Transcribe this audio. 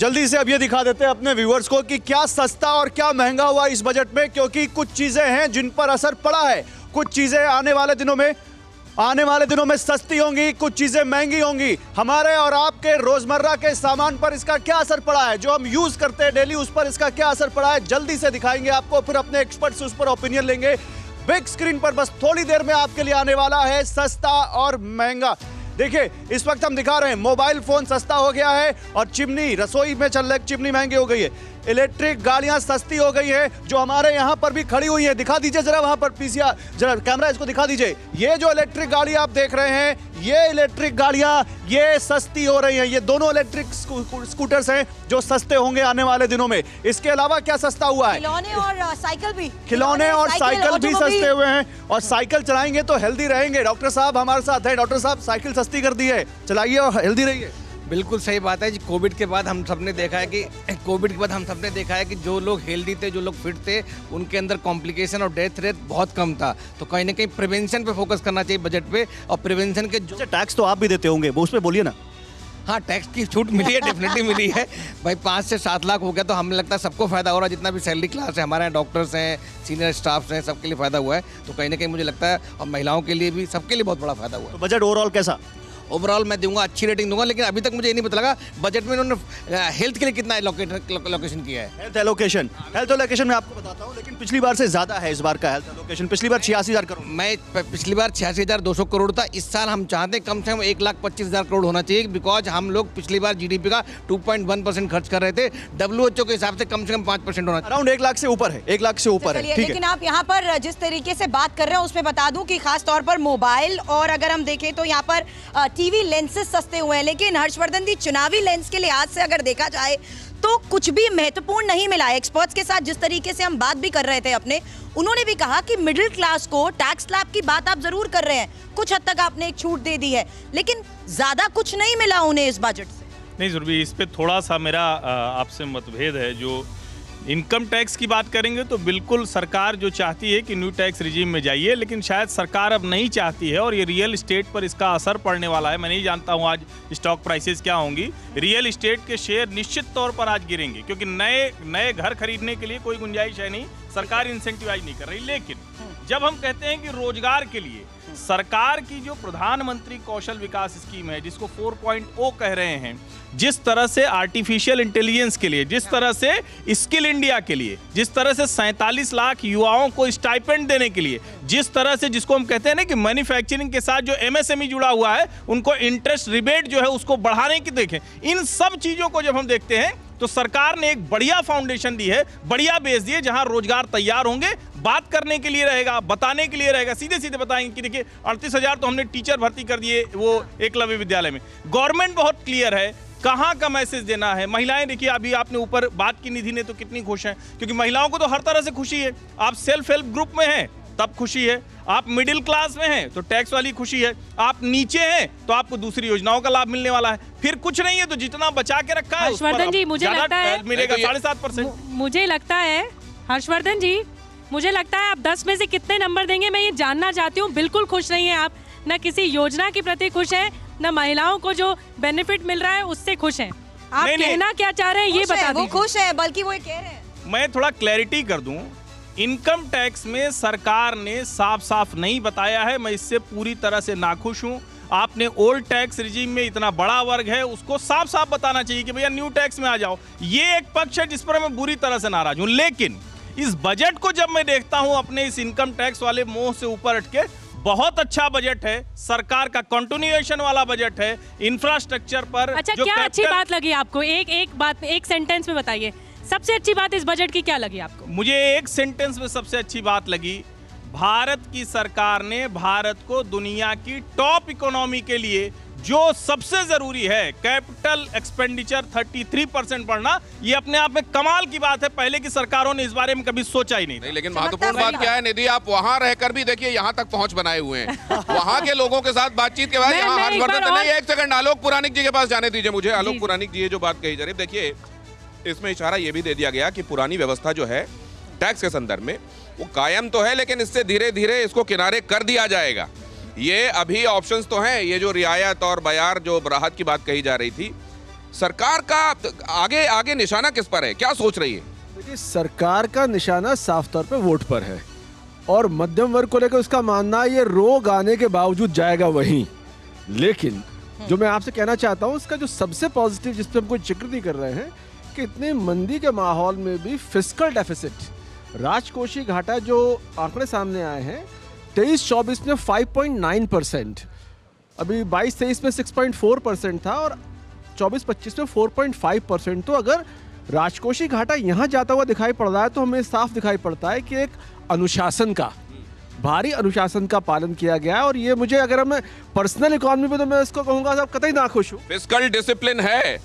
जल्दी से अब ये दिखा देते हैं अपने व्यूअर्स को कि क्या सस्ता और क्या महंगा हुआ इस बजट में, क्योंकि कुछ चीजें हैं जिन पर असर पड़ा है। कुछ चीजें आने वाले दिनों में सस्ती होंगी, कुछ चीजें महंगी होंगी। हमारे और आपके रोजमर्रा के सामान पर इसका क्या असर पड़ा है, जो हम यूज करते हैं डेली, उस पर इसका क्या असर पड़ा है, जल्दी से दिखाएंगे आपको, फिर अपने एक्सपर्ट से उस पर ओपिनियन लेंगे। बिग स्क्रीन पर बस थोड़ी देर में आपके लिए आने वाला है सस्ता और महंगा। देखिए इस वक्त हम दिखा रहे हैं मोबाइल फोन सस्ता हो गया है और चिमनी, रसोई में चल रही चिमनी महंगी हो गई है। इलेक्ट्रिक गाड़ियां सस्ती हो गई है जो हमारे यहां पर भी खड़ी हुई है। दिखा दीजिए जरा वहां पर पीसीआर, जरा कैमरा इसको दिखा दीजिए। ये जो इलेक्ट्रिक गाड़ी आप देख रहे हैं, ये इलेक्ट्रिक गाड़ियां ये सस्ती हो रही हैं। ये दोनों इलेक्ट्रिक स्कूटर्स हैं जो सस्ते होंगे आने वाले दिनों में। इसके अलावा क्या सस्ता हुआ है? खिलौने और साइकिल भी। खिलौने और साइकिल भी सस्ते हुए हैं, और साइकिल चलाएंगे तो हेल्दी रहेंगे। डॉक्टर साहब हमारे साथ हैं। डॉक्टर साहब, साइकिल सस्ती कर दी है, चलाइए और हेल्दी रहिए। बिल्कुल सही बात है जी। कोविड के बाद हम सबने देखा है कि जो लोग हेल्दी थे, जो लोग फिट थे, उनके अंदर कॉम्प्लिकेशन और डेथ रेट बहुत कम था। तो कहीं ना कहीं प्रिवेंशन पे फोकस करना चाहिए बजट पे। और प्रिवेंशन के जो टैक्स तो आप भी देते होंगे, वो उस पर बोलिए ना। हाँ, टैक्स की छूट मिली है, डेफिनेटली मिली है भाई। 5 से 7 लाख हो गया तो हमें लगता है सबको फायदा हो रहा है। जितना भी सैलरी क्लास है, हमारे यहाँ डॉक्टर्स हैं, सीनियर स्टाफ्स हैं, सबके लिए फायदा हुआ है। तो कहीं ना कहीं मुझे लगता है और महिलाओं के लिए भी, सबके लिए बहुत बड़ा फायदा हुआ है। तो बजट ओवरऑल कैसा? ओवरऑल मैं दूंगा, अच्छी रेटिंग दूंगा। लेकिन अभी तक मुझे ये नहीं पता लगा बजट में उन्होंने हेल्थ के लिए कितना एलोकेशन किया है। हेल्थ एलोकेशन मैं आपको बताता हूं, लेकिन पिछली बार से ज्यादा है इस बार का हेल्थ एलोकेशन। पिछली बार 86,000 करोड़। पिछली बार 86,200 करोड़ था। इस साल हम चाहते हैं कम से कम 1,25,000 करोड़ होना चाहिए, बिकॉज हम लोग पिछली बार जीडीपी का 2.1% खर्च कर रहे थे। WHO के हिसाब से कम 5% होना चाहिए। अराउंड 1 लाख से ऊपर है, 1 लाख से ऊपर है। लेकिन आप यहाँ पर जिस तरीके से बात कर रहे हैं उसमें बता दूं कि खास तौर पर मोबाइल, और अगर हम देखें तो यहाँ पर टीवी लेंसेज सस्ते हुए हैं। लेकिन हर्षवर्धन जी, चुनावी लेंस के लिहाज से अगर देखा जाए तो कुछ भी महत्वपूर्ण नहीं मिला। एक्सपर्ट्स के साथ जिस तरीके से हम बात भी कर रहे थे अपने, उन्होंने भी कहा कि मिडिल क्लास को टैक्स स्लैब की बात आप जरूर कर रहे हैं, कुछ हद तक आपने एक छूट दे दी है, लेकिन ज्यादा कुछ नहीं मिला उन्हें इस बजट से। नहीं सुरभि, इस पे थोड़ा सा मेरा आपसे मतभेद है। जो इनकम टैक्स की बात करेंगे तो बिल्कुल सरकार जो चाहती है कि न्यू टैक्स रिजीम में जाइए, लेकिन शायद सरकार अब नहीं चाहती है और ये रियल इस्टेट पर इसका असर पड़ने वाला है। मैं नहीं जानता हूँ आज स्टॉक प्राइसेस क्या होंगी। रियल इस्टेट के शेयर निश्चित तौर पर आज गिरेंगे, क्योंकि नए घर खरीदने के लिए कोई गुंजाइश है नहीं, सरकार इंसेंटिवाइज नहीं कर रही। लेकिन जब हम कहते हैं कि रोजगार के लिए सरकार की जो प्रधानमंत्री कौशल विकास स्कीम है, जिसको 4.0 कह रहे हैं, जिस तरह से आर्टिफिशियल इंटेलिजेंस के लिए, जिस तरह से स्किल इंडिया के लिए, जिस तरह से 47 लाख युवाओं को स्टाइपेंड देने के लिए, जिस तरह से जिसको हम कहते हैं ना कि मैन्युफैक्चरिंग के साथ जो MSME जुड़ा हुआ है, उनको इंटरेस्ट रिबेट जो है उसको बढ़ाने की देखें। इन सब चीजों को जब हम देखते हैं तो सरकार ने एक बढ़िया फाउंडेशन दी है, बढ़िया बेस दी है, जहां रोजगार तैयार होंगे, बात करने के लिए रहेगा, बताने के लिए रहेगा। सीधे सीधे बताएंगे कि देखिए 38,000 तो हमने टीचर भर्ती कर दिए वो एकलव्य विद्यालय में। गवर्नमेंट बहुत क्लियर है कहाँ का मैसेज देना है। महिलाएं देखिए, अभी आपने ऊपर बात की, निधि ने तो कितनी खुश हैं, क्योंकि महिलाओं को तो हर तरह से खुशी है। आप सेल्फ हेल्प ग्रुप में हैं तब खुशी है, आप मिडिल क्लास में हैं तो टैक्स वाली खुशी है, आप नीचे हैं तो आपको दूसरी योजनाओं का लाभ मिलने वाला है। फिर कुछ नहीं है तो जितना बचा के रखा है हर्षवर्धन जी, मुझे लगता है मिलेगा 7.5%। मुझे लगता है हर्षवर्धन जी, मुझे लगता है आप 10 में से कितने नंबर देंगे, मैं ये जानना चाहती हूँ। बिल्कुल खुश नहीं है आप, न किसी योजना के प्रति खुश है, न महिलाओं को जो बेनिफिट मिल रहा है उससे खुश हैं। आप कहना क्या चाह रहे हैं ये बता दीजिए। वो खुश है, बल्कि वो ये कह रहे हैं। मैं थोड़ा क्लैरिटी कर दूं, इनकम टैक्स में सरकार ने साफ साफ नहीं बताया है। मैं इससे पूरी तरह से नाखुश हूं। आपने ओल्ड टैक्स रिजीम में इतना बड़ा वर्ग है, उसको साफ साफ बताना चाहिए कि भैया न्यू टैक्स में आ जाओ। ये एक पक्ष है जिस पर मैं बुरी तरह से नाराज हूं। लेकिन इस बजट को जब मैं देखता हूं अपने इस इनकम टैक्स वाले मोह से ऊपर हट के, बहुत अच्छा बजट है, सरकार का कंटिन्यूएशन वाला बजट है इंफ्रास्ट्रक्चर पर। अच्छा, क्या अच्छी बात लगी आपको? एक सेंटेंस में बताइए, सबसे अच्छी बात इस बजट की क्या लगी आपको? मुझे एक सेंटेंस में सबसे अच्छी बात लगी, भारत की सरकार ने भारत को दुनिया की टॉप इकोनॉमी के लिए जो सबसे जरूरी है, कैपिटल एक्सपेंडिचर 33% बढ़ना, ये अपने आप में कमाल की बात है। पहले की सरकारों ने इस बारे में कभी सोचा ही नहीं। लेकिन महत्वपूर्ण बात क्या है निधि, आप वहां रहकर भी देखिए यहाँ तक पहुंच बनाए हुए हैं। वहां के लोगों के साथ बातचीत के बाद यहाँ हर्षवर्धन नहीं, एक सेकंड, आलोक पुराणिक जी के पास जाने दीजिए मुझे। आलोक पुराणिक जी, ये जो बात कही जा रही है, देखिए इसमें इशारा ये भी दे दिया गया कि पुरानी व्यवस्था जो है टैक्स के संदर्भ में वो कायम तो है, लेकिन इससे धीरे धीरे इसको किनारे कर दिया जाएगा। ये अभी ऑप्शंस तो हैं, ये जो रियायत और बयार जो राहत की बात कही जा रही थी, सरकार का आगे आगे निशाना किस पर है, क्या सोच रही है? देखिए, सरकार का निशाना साफ तौर पे वोट पर है और मध्यम वर्ग को लेकर उसका मानना है ये रोग आने के बावजूद जाएगा वहीं। लेकिन जो मैं आपसे कहना चाहता हूँ, उसका जो सबसे पॉजिटिव जिस पर हम कोई जिक्र नहीं कर रहे हैं कि इतने मंदी के माहौल में भी फिस्कल डेफिसिट, राजकोषीय घाटा जो आंकड़े सामने आए हैं 23-24 में 5.9%, अभी 22-23 में 6.4% था और 24-25 में 4.5%। तो अगर राजकोषीय घाटा यहाँ जाता हुआ दिखाई पड़ रहा है तो हमें साफ दिखाई पड़ता है कि एक अनुशासन का, भारी अनुशासन का पालन किया गया है। और ये मुझे, अगर हम पर्सनल इकोनॉमी पे, तो मैं इसको कहूँगा साहब कतई ना खुश हूँ। फिस्कल डिसिप्लिन है